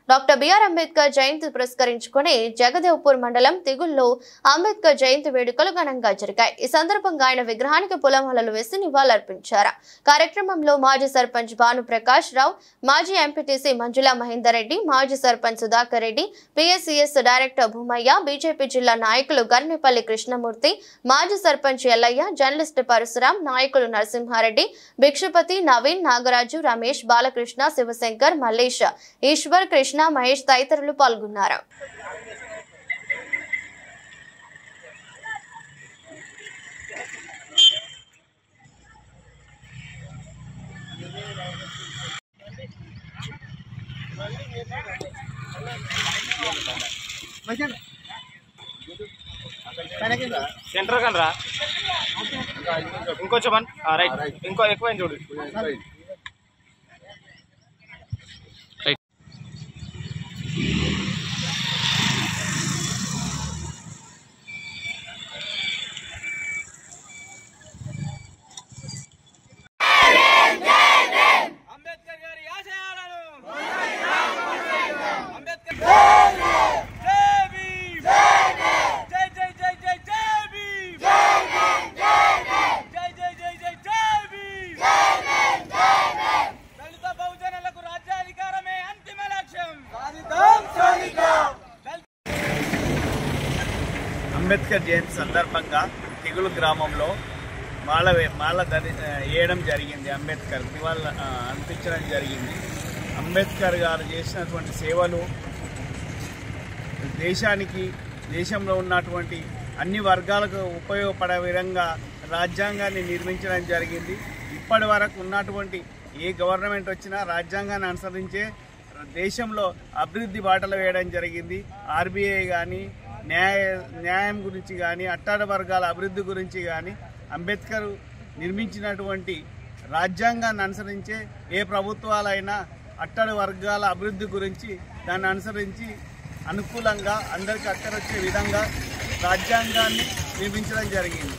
Doctor BR Ambedkar జయంతి పురస్కరించుకుని జగదేవ్పూర్ మండలం తిగుల్లో అంబేద్కర్ జయంతి వేడుకలు ఘనంగా జరిగాయి। ఈ సందర్భంగా ఆయన విగ్రహానికి పూలమాలలు వేసి నివాళులర్పించారు। కార్యక్రమంలో మాజీ సర్పంచ్ భానుప్రకాష్ రావు, మాజీ ఎంపీటీసీ మంజుల మహేందర్ రెడ్డి, మాజీ sarpanch Sudhakar Reddy, PSCS director Bhoomaiah, BJP జిల్లా నాయకులు గర్నేపల్లి కృష్ణమూర్తి, మాజీ సర్పంచ్ ఎల్లయ్య, జర్నలిస్ట్ పరశురాం, నాయకులు నరసింహారెడ్డి, భిక్షపతి, నవీన్, నాగరాజు, రమేష్, బాలకృష్ణ, శివశంకర్, మల్లేష్, ఈశ్వర్, కృష్ణ, మహేష్ తదితరులు పాల్గొన్నారు। సెంటర్ కనరా ఇంకొంచెం రైట్ ఇంకో ఎక్కువ చూడు। అంబేద్కర్ గారి ఆశయాలను అంబేద్కర్ అంబేద్కర్ జయంతి సందర్భంగా తిగులు గ్రామంలో మాల వేయడం జరిగింది। అంబేద్కర్ నివాళులు అర్పించడం జరిగింది। అంబేద్కర్ గారు చేసినటువంటి సేవలు దేశంలో ఉన్నటువంటి అన్ని వర్గాలకు ఉపయోగపడే విధంగా రాజ్యాంగాన్ని నిర్మించడం జరిగింది। ఇప్పటి వరకు ఉన్నటువంటి ఏ గవర్నమెంట్ వచ్చినా రాజ్యాంగాన్ని అనుసరించే దేశంలో అభివృద్ధి బాటలు వేయడం జరిగింది। ఆర్బీఐ కానీ న్యాయం గురించి కానీ అట్టాడ వర్గాల అభివృద్ధి గురించి కానీ అంబేద్కర్ నిర్మించినటువంటి రాజ్యాంగాన్ని అనుసరించే ఏ ప్రభుత్వాలైనా అట్టడి వర్గాల అభివృద్ధి గురించి దాన్ని అనుసరించి అనుకూలంగా అందరికీ అక్కరొచ్చే విధంగా రాజ్యాంగాన్ని నిర్మించడం జరిగింది।